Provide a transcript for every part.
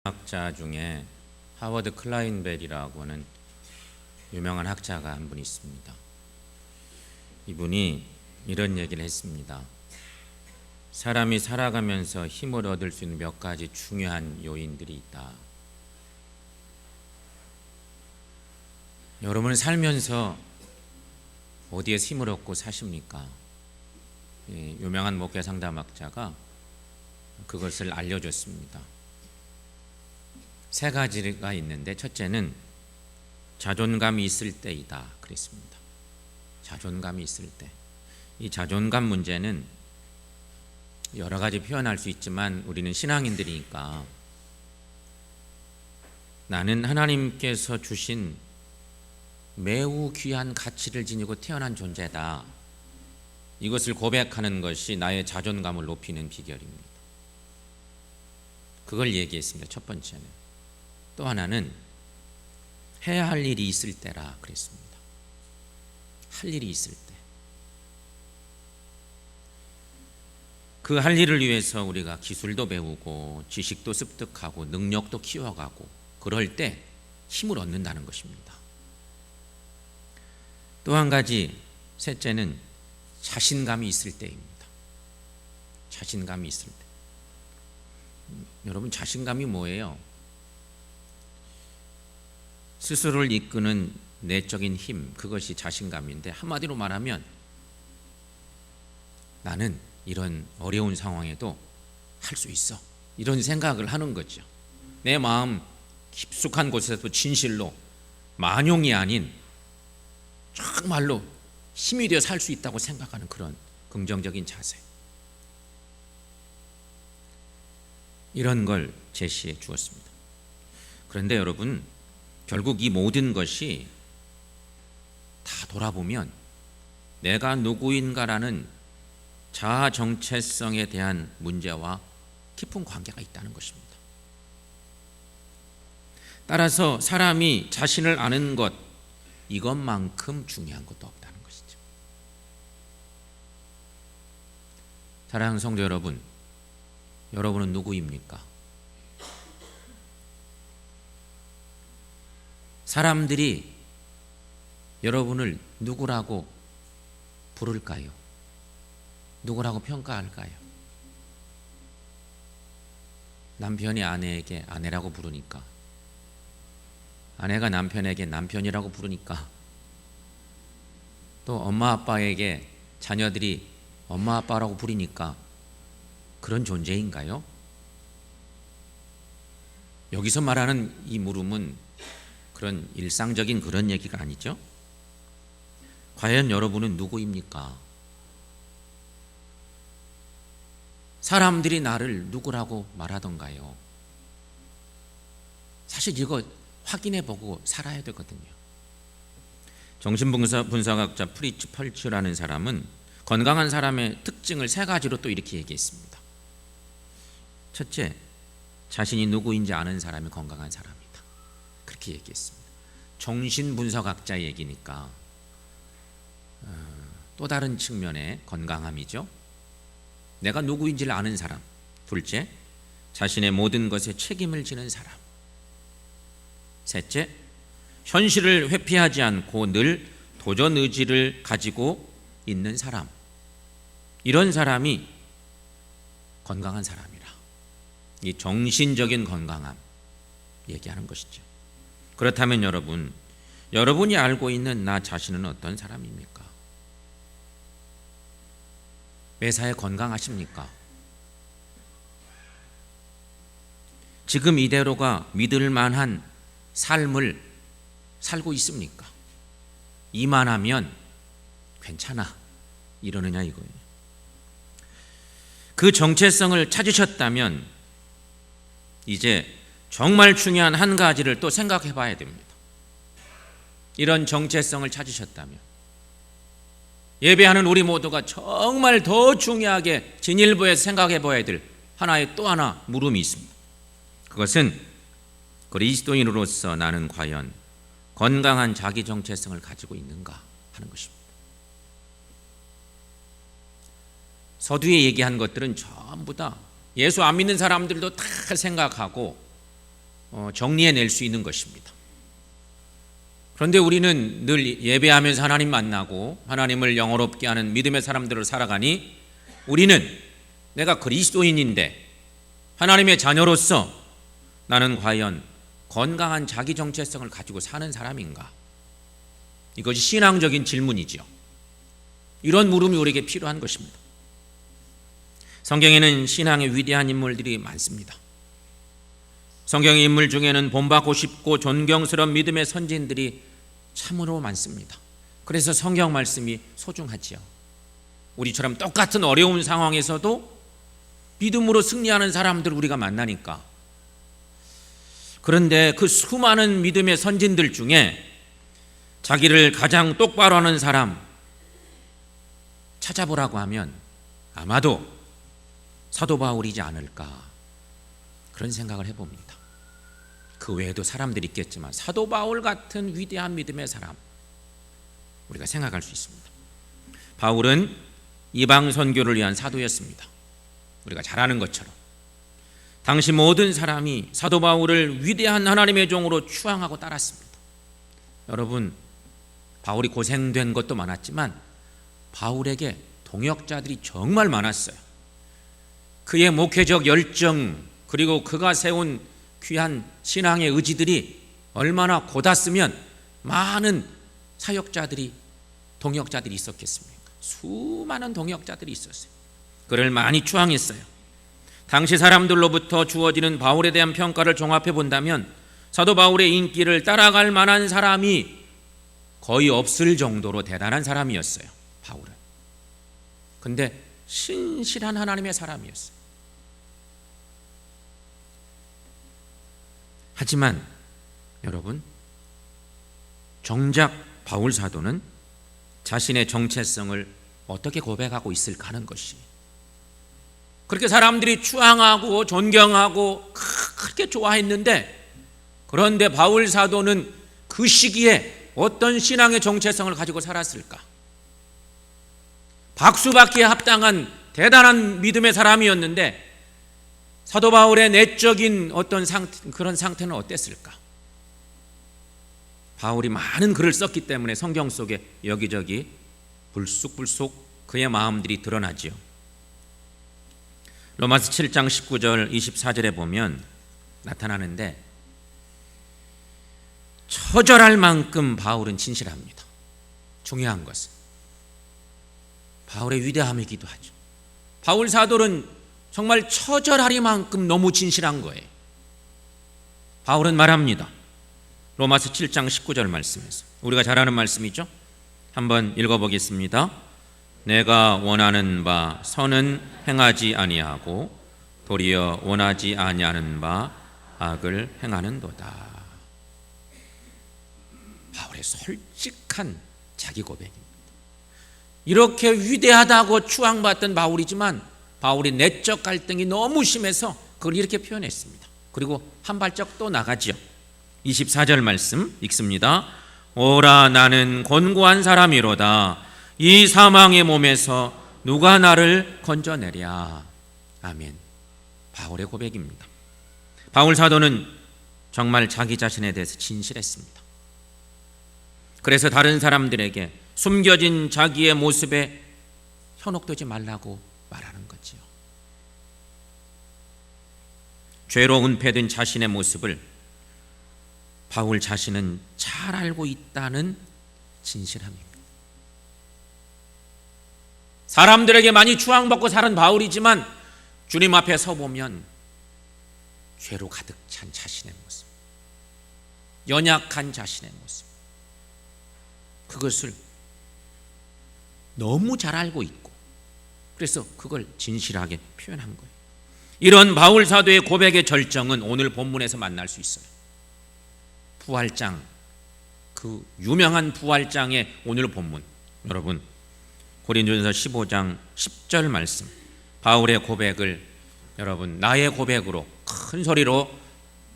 학자 중에 하워드 클라인벨이라고 하는 유명한 학자가 한 분 있습니다. 이분이 이런 얘기를 했습니다. 사람이 살아가면서 힘을 얻을 수 있는 몇 가지 중요한 요인들이 있다. 여러분 살면서 어디에서 힘을 얻고 사십니까? 유명한 목회 상담학자가 그것을 알려줬습니다. 세 가지가 있는데 첫째는 자존감이 있을 때이다 그랬습니다. 자존감이 있을 때. 이 자존감 문제는 여러 가지 표현할 수 있지만 우리는 신앙인들이니까 나는 하나님께서 주신 매우 귀한 가치를 지니고 태어난 존재다. 이것을 고백하는 것이 나의 자존감을 높이는 비결입니다. 그걸 얘기했습니다. 첫 번째는. 또 하나는 해야 할 일이 있을 때라 그랬습니다. 할 일이 있을 때. 그 할 일을 위해서 우리가 기술도 배우고 지식도 습득하고 능력도 키워가고 그럴 때 힘을 얻는다는 것입니다. 또 한 가지, 셋째는 자신감이 있을 때입니다. 자신감이 있을 때. 여러분 자신감이 뭐예요? 스스로를 이끄는 내적인 힘, 그것이 자신감인데 한마디로 말하면 나는 이런 어려운 상황에도 할 수 있어. 이런 생각을 하는 거죠. 내 마음 깊숙한 곳에서 진실로 만용이 아닌 정말로 힘이 되어 살 수 있다고 생각하는 그런 긍정적인 자세. 이런 걸 제시해 주었습니다. 그런데 여러분 결국 이 모든 것이 다 돌아보면 내가 누구인가라는 자아 정체성에 대한 문제와 깊은 관계가 있다는 것입니다. 따라서 사람이 자신을 아는 것, 이것만큼 중요한 것도 없다는 것이죠. 사랑하는 성도 여러분, 여러분은 누구입니까? 사람들이 여러분을 누구라고 부를까요? 누구라고 평가할까요? 남편이 아내에게 아내라고 부르니까, 아내가 남편에게 남편이라고 부르니까, 또 엄마 아빠에게 자녀들이 엄마 아빠라고 부르니까 그런 존재인가요? 여기서 말하는 이 물음은 그런 일상적인 그런 얘기가 아니죠. 과연 여러분은 누구입니까? 사람들이 나를 누구라고 말하던가요? 사실 이거 확인해보고 살아야 되거든요. 정신분석학자 프리츠 펄츠라는 사람은 건강한 사람의 특징을 세 가지로 또 이렇게 얘기했습니다. 첫째, 자신이 누구인지 아는 사람이 건강한 사람이다. 그렇게 얘기했습니다. 정신분석학자의 얘기니까 또 다른 측면의 건강함이죠. 내가 누구인지를 아는 사람. 둘째, 자신의 모든 것에 책임을 지는 사람. 셋째, 현실을 회피하지 않고 늘 도전 의지를 가지고 있는 사람. 이런 사람이 건강한 사람이라. 이 정신적인 건강함 얘기하는 것이죠. 그렇다면 여러분이 알고 있는 나 자신은 어떤 사람입니까? 매사에 건강하십니까? 지금 이대로가 믿을 만한 삶을 살고 있습니까? 이만하면 괜찮아 이러느냐 이거예요. 그 정체성을 찾으셨다면 이제 정말 중요한 한 가지를 또 생각해 봐야 됩니다. 이런 정체성을 찾으셨다면 예배하는 우리 모두가 정말 더 중요하게 진일보에서 생각해 봐야 될 하나의 또 하나 물음이 있습니다. 그것은 그리스도인으로서 나는 과연 건강한 자기 정체성을 가지고 있는가 하는 것입니다. 서두에 얘기한 것들은 전부 다 예수 안 믿는 사람들도 다 생각하고 정리해낼 수 있는 것입니다. 그런데 우리는 늘 예배하면서 하나님 만나고 하나님을 영화롭게 하는 믿음의 사람들을 살아가니 우리는 내가 그리스도인인데 하나님의 자녀로서 나는 과연 건강한 자기 정체성을 가지고 사는 사람인가? 이것이 신앙적인 질문이죠. 이런 물음이 우리에게 필요한 것입니다. 성경에는 신앙의 위대한 인물들이 많습니다. 성경의 인물 중에는 본받고 싶고 존경스러운 믿음의 선진들이 참으로 많습니다. 그래서 성경 말씀이 소중하지요. 우리처럼 똑같은 어려운 상황에서도 믿음으로 승리하는 사람들을 우리가 만나니까. 그런데 그 수많은 믿음의 선진들 중에 자기를 가장 똑바로 하는 사람 찾아보라고 하면 아마도 사도 바울이지 않을까, 그런 생각을 해봅니다. 그 외에도 사람들이 있겠지만 사도 바울 같은 위대한 믿음의 사람 우리가 생각할 수 있습니다. 바울은 이방 선교를 위한 사도였습니다. 우리가 잘 아는 것처럼 당시 모든 사람이 사도 바울을 위대한 하나님의 종으로 추앙하고 따랐습니다. 여러분, 바울이 고생된 것도 많았지만 바울에게 동역자들이 정말 많았어요. 그의 목회적 열정, 그리고 그가 세운 귀한 신앙의 의지들이 얼마나 고닿으면 많은 사역자들이, 동역자들이 있었겠습니까? 수많은 동역자들이 있었어요. 그를 많이 추앙했어요. 당시 사람들로부터 주어지는 바울에 대한 평가를 종합해 본다면 사도 바울의 인기를 따라갈 만한 사람이 거의 없을 정도로 대단한 사람이었어요, 바울은. 근데 신실한 하나님의 사람이었어요. 하지만 여러분, 정작 바울 사도는 자신의 정체성을 어떻게 고백하고 있을까 하는 것이, 그렇게 사람들이 추앙하고 존경하고 그렇게 좋아했는데, 그런데 바울 사도는 그 시기에 어떤 신앙의 정체성을 가지고 살았을까? 박수받기에 합당한 대단한 믿음의 사람이었는데 사도 바울의 내적인 어떤 그런 상태는 어땠을까? 바울이 많은 글을 썼기 때문에 성경 속에 여기저기 불쑥불쑥 그의 마음들이 드러나지요. 로마서 7장 19절 24절에 보면 나타나는데, 처절할 만큼 바울은 진실합니다. 중요한 것은 바울의 위대함이기도 하죠. 바울 사도는 정말 처절하리만큼 너무 진실한 거예요. 바울은 말합니다. 로마서 7장 19절 말씀에서, 우리가 잘 아는 말씀이죠. 한번 읽어보겠습니다. 내가 원하는 바 선은 행하지 아니하고 도리어 원하지 아니하는 바 악을 행하는도다. 바울의 솔직한 자기 고백입니다. 이렇게 위대하다고 추앙받던 바울이지만 바울이 내적 갈등이 너무 심해서 그걸 이렇게 표현했습니다. 그리고 한 발짝 또 나가지요. 24절 말씀 읽습니다. 오라, 나는 곤고한 사람이로다. 이 사망의 몸에서 누가 나를 건져내랴. 아멘. 바울의 고백입니다. 바울 사도는 정말 자기 자신에 대해서 진실했습니다. 그래서 다른 사람들에게 숨겨진 자기의 모습에 현혹되지 말라고 말하는 거지요. 죄로 은폐된 자신의 모습을 바울 자신은 잘 알고 있다는 진실함입니다. 사람들에게 많이 추앙받고 사는 바울이지만 주님 앞에 서보면 죄로 가득 찬 자신의 모습, 연약한 자신의 모습, 그것을 너무 잘 알고 있고, 그래서 그걸 진실하게 표현한 거예요. 이런 바울 사도의 고백의 절정은 오늘 본문에서 만날 수 있어요. 부활장, 그 유명한 부활장의 오늘 본문, 여러분 고린도전서 15장 10절 말씀, 바울의 고백을 여러분 나의 고백으로 큰 소리로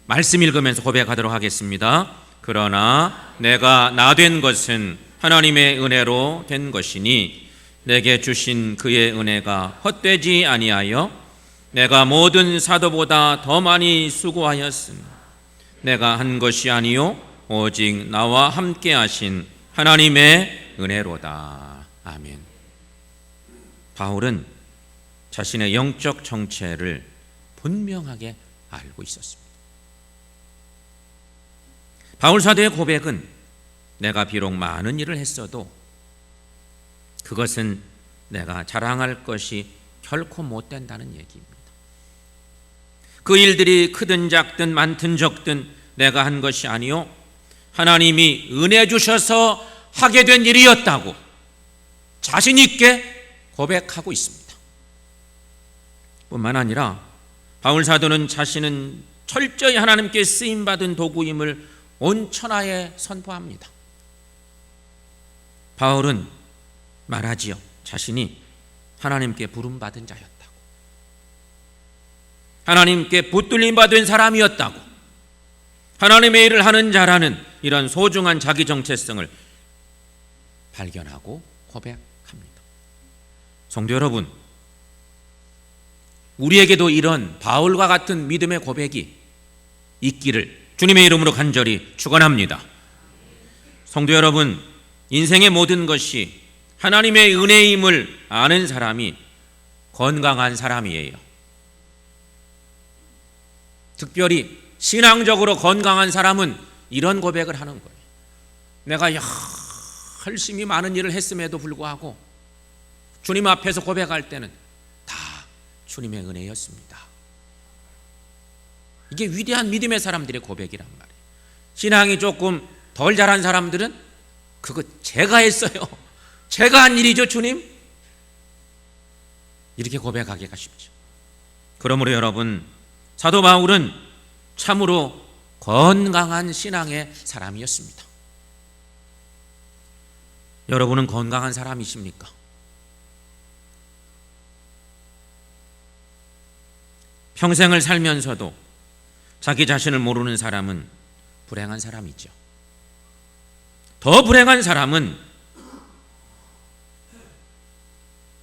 말씀 읽으면서 고백하도록 하겠습니다. 그러나 내가 나 된 것은 하나님의 은혜로 된 것이니 내게 주신 그의 은혜가 헛되지 아니하여 내가 모든 사도보다 더 많이 수고하였으니 내가 한 것이 아니요 오직 나와 함께 하신 하나님의 은혜로다. 아멘. 바울은 자신의 영적 정체를 분명하게 알고 있었습니다. 바울 사도의 고백은 내가 비록 많은 일을 했어도 그것은 내가 자랑할 것이 결코 못 된다는 얘기입니다. 그 일들이 크든 작든 많든 적든 내가 한 것이 아니요 하나님이 은혜 주셔서 하게 된 일이었다고 자신 있게 고백하고 있습니다. 뿐만 아니라 바울 사도는 자신은 철저히 하나님께 쓰임받은 도구임을 온 천하에 선포합니다. 바울은 말하지요. 자신이 하나님께 부름받은 자였다고, 하나님께 붙들림 받은 사람이었다고, 하나님의 일을 하는 자라는 이런 소중한 자기 정체성을 발견하고 고백합니다. 성도 여러분, 우리에게도 이런 바울과 같은 믿음의 고백이 있기를 주님의 이름으로 간절히 축원합니다. 성도 여러분, 인생의 모든 것이 하나님의 은혜임을 아는 사람이 건강한 사람이에요. 특별히 신앙적으로 건강한 사람은 이런 고백을 하는 거예요. 내가 열심히 많은 일을 했음에도 불구하고 주님 앞에서 고백할 때는 다 주님의 은혜였습니다. 이게 위대한 믿음의 사람들의 고백이란 말이에요. 신앙이 조금 덜 잘한 사람들은 그거 제가 했어요, 제가 한 일이죠 주님, 이렇게 고백하기가 쉽죠. 그러므로 여러분, 사도 바울은 참으로 건강한 신앙의 사람이었습니다. 여러분은 건강한 사람이십니까? 평생을 살면서도 자기 자신을 모르는 사람은 불행한 사람이죠. 더 불행한 사람은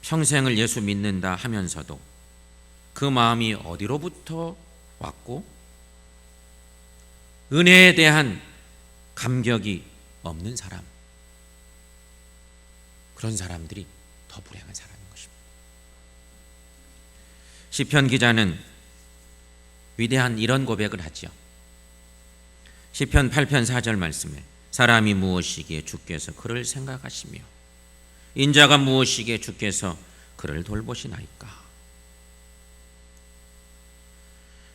평생을 예수 믿는다 하면서도 그 마음이 어디로부터 왔고 은혜에 대한 감격이 없는 사람, 그런 사람들이 더 불행한 사람인 것입니다. 시편 기자는 위대한 이런 고백을 하지요. 시편 8편 4절 말씀에 사람이 무엇이기에 주께서 그를 생각하시며 인자가 무엇이기에 주께서 그를 돌보시나이까.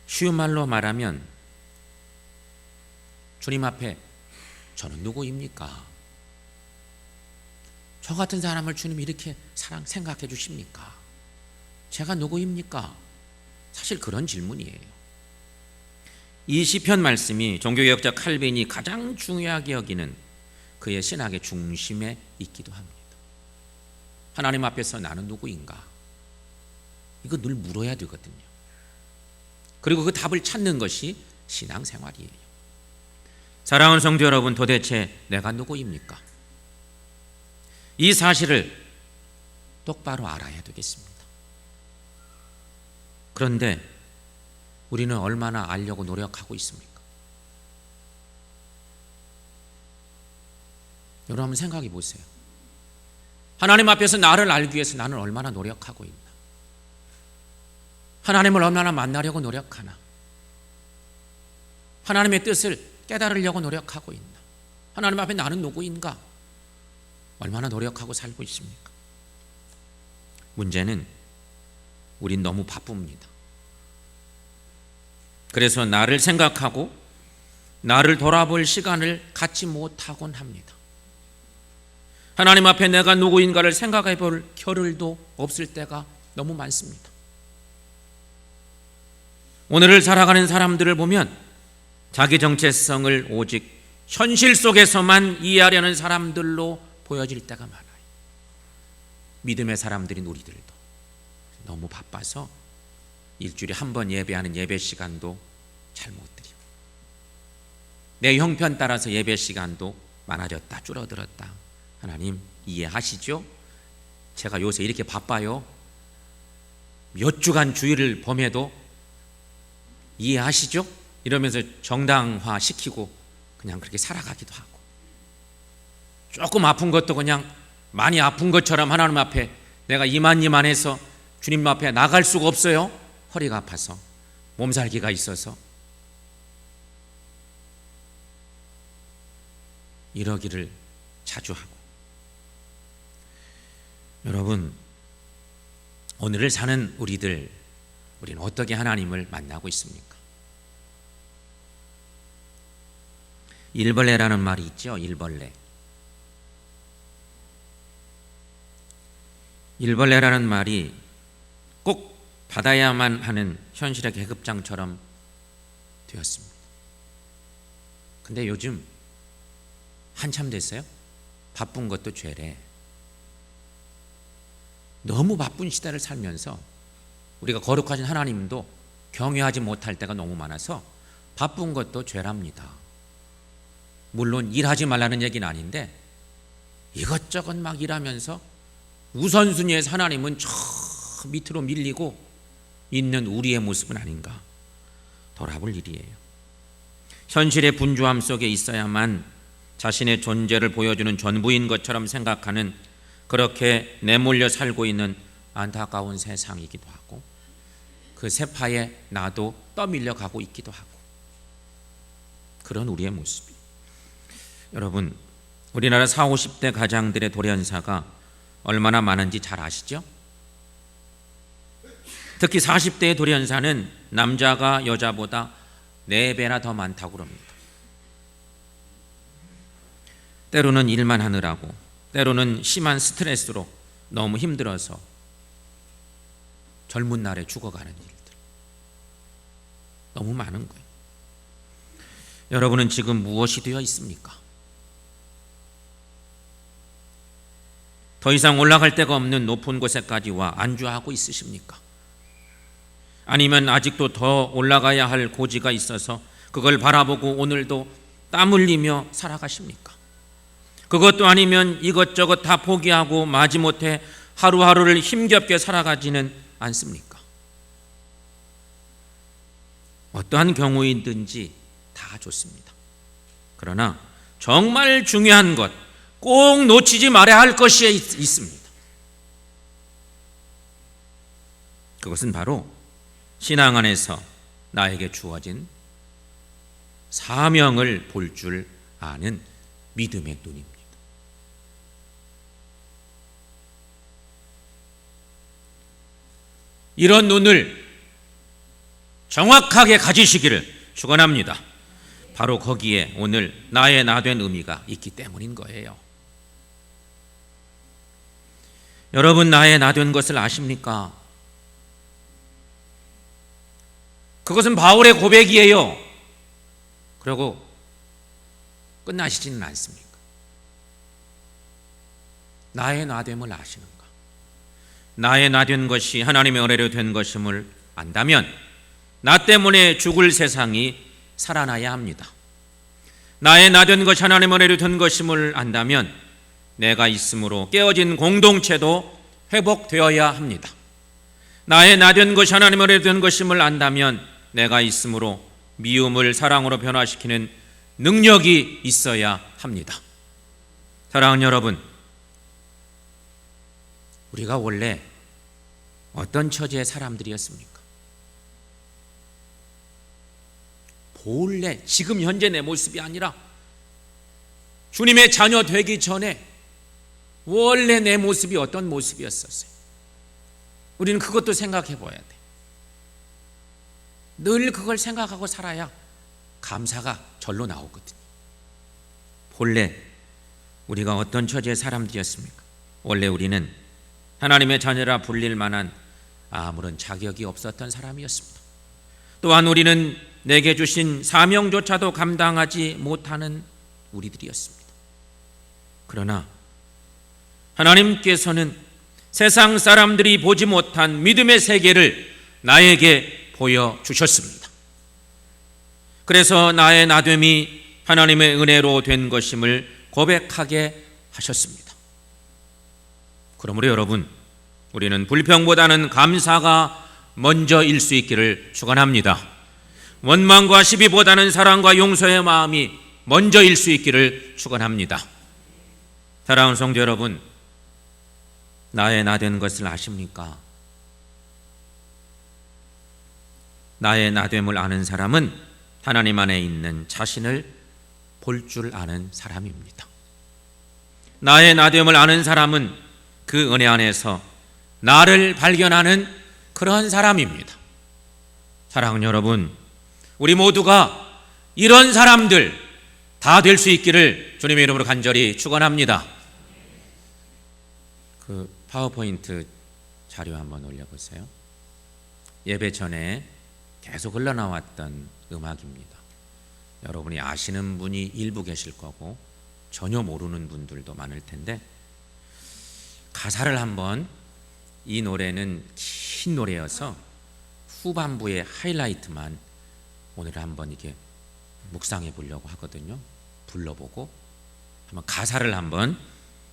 쉬운 말로 말하면 주님 앞에 저는 누구입니까? 저 같은 사람을 주님이 이렇게 생각해 주십니까? 제가 누구입니까? 사실 그런 질문이에요. 이 시편 말씀이 종교개혁자 칼빈이 가장 중요하게 여기는 그의 신학의 중심에 있기도 합니다. 하나님 앞에서 나는 누구인가? 이거 늘 물어야 되거든요. 그리고 그 답을 찾는 것이 신앙생활이에요. 사랑하는 성도 여러분, 도대체 내가 누구입니까? 이 사실을 똑바로 알아야 되겠습니다. 그런데 우리는 얼마나 알려고 노력하고 있습니까? 여러분 한번 생각해 보세요. 하나님 앞에서 나를 알기 위해서 나는 얼마나 노력하고 있나? 하나님을 얼마나 만나려고 노력하나? 하나님의 뜻을 깨달으려고 노력하고 있나? 하나님 앞에 나는 누구인가? 얼마나 노력하고 살고 있습니까? 문제는 우린 너무 바쁩니다. 그래서 나를 생각하고 나를 돌아볼 시간을 갖지 못하곤 합니다. 하나님 앞에 내가 누구인가를 생각해 볼 겨를도 없을 때가 너무 많습니다. 오늘을 살아가는 사람들을 보면 자기 정체성을 오직 현실 속에서만 이해하려는 사람들로 보여질 때가 많아요. 믿음의 사람들인 우리들도 너무 바빠서 일주일에 한 번 예배하는 예배 시간도 잘 못 드리고, 내 형편 따라서 예배 시간도 많아졌다 줄어들었다. 하나님 이해하시죠? 제가 요새 이렇게 바빠요. 몇 주간 주일을 범해도 이해하시죠? 이러면서 정당화 시키고 그냥 그렇게 살아가기도 하고, 조금 아픈 것도 그냥 많이 아픈 것처럼 하나님 앞에 내가 이만해서 주님 앞에 나갈 수가 없어요. 허리가 아파서, 몸살기가 있어서. 이러기를 자주 하고. 여러분, 오늘을 사는 우리는 어떻게 하나님을 만나고 있습니까? 일벌레라는 말이 있죠. 일벌레라는 말이 꼭 받아야만 하는 현실의 계급장처럼 되었습니다. 근데 요즘 한참 됐어요. 바쁜 것도 죄래. 너무 바쁜 시대를 살면서 우리가 거룩하신 하나님도 경외하지 못할 때가 너무 많아서 바쁜 것도 죄랍니다. 물론 일하지 말라는 얘기는 아닌데 이것저것 막 일하면서 우선순위에서 하나님은 저 밑으로 밀리고 있는 우리의 모습은 아닌가 돌아볼 일이에요. 현실의 분주함 속에 있어야만 자신의 존재를 보여주는 전부인 것처럼 생각하는, 그렇게 내몰려 살고 있는 안타까운 세상이기도 하고, 그 세파에 나도 떠밀려 가고 있기도 하고, 그런 우리의 모습이. 여러분, 우리나라 40, 50대 가장들의 돌연사가 얼마나 많은지 잘 아시죠? 특히 40대의 돌연사는 남자가 여자보다 4배나 더 많다고 합니다. 때로는 일만 하느라고, 때로는 심한 스트레스로 너무 힘들어서 젊은 날에 죽어가는 일들 너무 많은 거예요. 여러분은 지금 무엇이 되어 있습니까? 더 이상 올라갈 데가 없는 높은 곳에까지 와 안주하고 있으십니까? 아니면 아직도 더 올라가야 할 고지가 있어서 그걸 바라보고 오늘도 땀 흘리며 살아가십니까? 그것도 아니면 이것저것 다 포기하고 마지못해 하루하루를 힘겹게 살아가지는 않습니까? 어떠한 경우이든지 다 좋습니다. 그러나 정말 중요한 것, 꼭 놓치지 말아야 할 것이 있습니다. 그것은 바로 신앙 안에서 나에게 주어진 사명을 볼 줄 아는 믿음의 눈입니다. 이런 눈을 정확하게 가지시기를 축원합니다. 바로 거기에 오늘 나의 나된 의미가 있기 때문인 거예요. 여러분, 나의 나된 것을 아십니까? 그것은 바울의 고백이에요. 그리고 끝나시지는 않습니까? 나의 나됨을 아시는가? 나의 나된 것이 하나님의 은혜로 된 것임을 안다면 나 때문에 죽을 세상이 살아나야 합니다. 나의 나된 것이 하나님의 은혜로 된 것임을 안다면 내가 있음으로 깨어진 공동체도 회복되어야 합니다. 나의 나된 것이 하나님의 은혜로 된 것임을 안다면 내가 있음으로 미움을 사랑으로 변화시키는 능력이 있어야 합니다. 사랑하는 여러분, 우리가 원래 어떤 처지의 사람들이었습니까? 본래 지금 현재 내 모습이 아니라 주님의 자녀 되기 전에 원래 내 모습이 어떤 모습이었었어요. 우리는 그것도 생각해 봐야 돼. 늘 그걸 생각하고 살아야 감사가 절로 나오거든요. 본래 우리가 어떤 처지의 사람들이었습니까? 원래 우리는 하나님의 자녀라 불릴 만한 아무런 자격이 없었던 사람이었습니다. 또한 우리는 내게 주신 사명조차도 감당하지 못하는 우리들이었습니다. 그러나 하나님께서는 세상 사람들이 보지 못한 믿음의 세계를 나에게 보여주셨습니다. 그래서 나의 나됨이 하나님의 은혜로 된 것임을 고백하게 하셨습니다. 그러므로 여러분, 우리는 불평보다는 감사가 먼저일 수 있기를 축원합니다. 원망과 시비보다는 사랑과 용서의 마음이 먼저일 수 있기를 축원합니다. 사랑하는 성도 여러분, 나의 나 된 것을 아십니까? 나의 나 됨을 아는 사람은 하나님 안에 있는 자신을 볼 줄 아는 사람입니다. 나의 나 됨을 아는 사람은 그 은혜 안에서 나를 발견하는 그런 사람입니다. 사랑하는 여러분, 우리 모두가 이런 사람들 다 될 수 있기를 주님의 이름으로 간절히 축원합니다. 그 파워포인트 자료 한번 올려보세요. 예배 전에 계속 흘러나왔던 음악입니다. 여러분이 아시는 분이 일부 계실 거고 전혀 모르는 분들도 많을 텐데, 가사를 한번, 이 노래는 긴 노래여서 후반부의 하이라이트만 오늘 한번 이게 묵상해 보려고 하거든요. 불러보고 한번 가사를 한번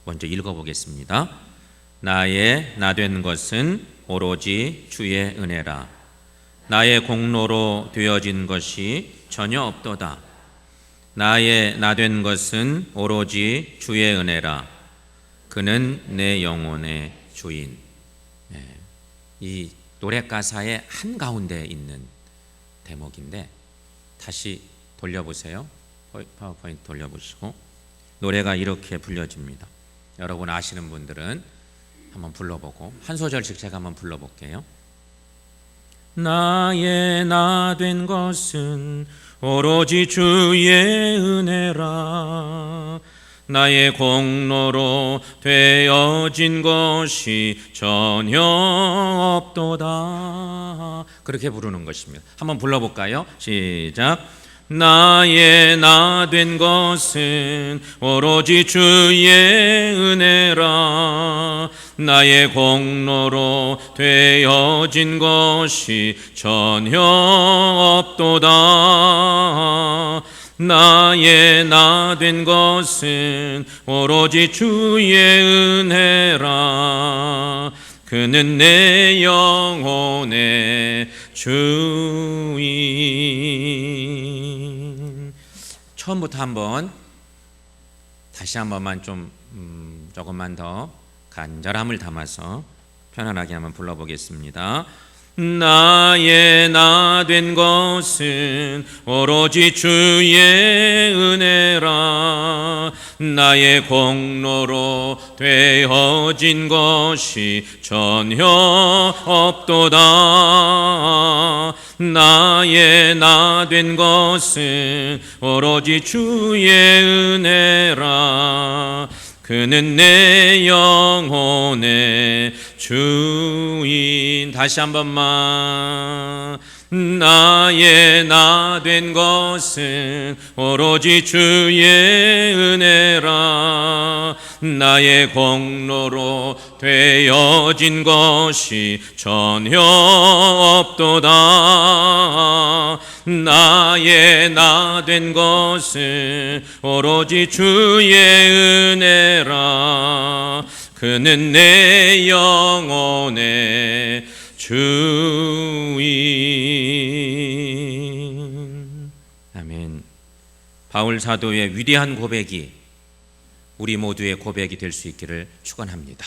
먼저 읽어보겠습니다. 나의 나 된 것은 오로지 주의 은혜라. 나의 공로로 되어진 것이 전혀 없도다. 나의 나 된 것은 오로지 주의 은혜라. 그는 내 영혼의 주인. 이 노래 가사의 한가운데 있는 대목인데, 다시 돌려보세요. 파워포인트 돌려보시고 노래가 이렇게 불려집니다. 여러분 아시는 분들은 한번 불러보고 한 소절씩 제가 한번 불러볼게요. 나의 나 된 것은 오로지 주의 은혜라. 나의 공로로 되어진 것이 전혀 없도다. 그렇게 부르는 것입니다. 한번 불러볼까요? 시작. 나의 나 된 것은 오로지 주의 은혜라. 나의 공로로 되어진 것이 전혀 없도다. 나의 나 된 것은 오로지 주의 은혜라. 그는 내 영혼의 주인. 처음부터 한번 다시 한 번만 좀 조금만 더 간절함을 담아서 편안하게 한번 불러보겠습니다. 나의 나 된 것은 오로지 주의 은혜라. 나의 공로로 되어진 것이 전혀 없도다. 나의 나 된 것은 오로지 주의 은혜라. 그는 내 영혼의 주인. 다시 한 번만. 나의 나 된 것은 오로지 주의 은혜라. 나의 공로로 되어진 것이 전혀 없도다. 나의 나 된 것은 오로지 주의 은혜라. 그는 내 영혼의 주인. 아멘. 바울 사도의 위대한 고백이 우리 모두의 고백이 될 수 있기를 축원합니다.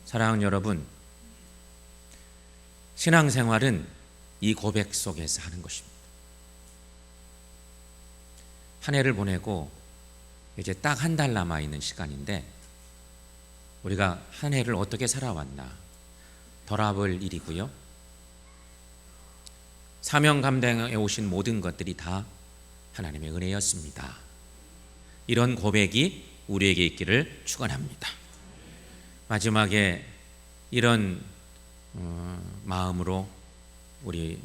사랑하는 여러분, 신앙생활은 이 고백 속에서 하는 것입니다. 한 해를 보내고 이제 딱 한 달 남아 있는 시간인데, 우리가 한 해를 어떻게 살아왔나 돌아볼 일이고요. 사명 감당해 오신 모든 것들이 다 하나님의 은혜였습니다. 이런 고백이 우리에게 있기를 축원합니다. 마지막에 이런 마음으로 우리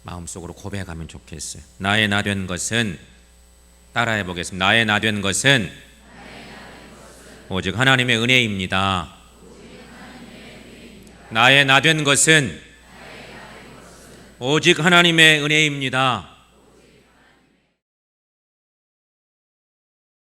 마음속으로 고백하면 좋겠어요. 나의 나 된 것은, 따라해 보겠습니다. 나의 나 된 것은 오직 하나님의 은혜입니다. 나의 나 된 것은 오직 하나님의 은혜입니다.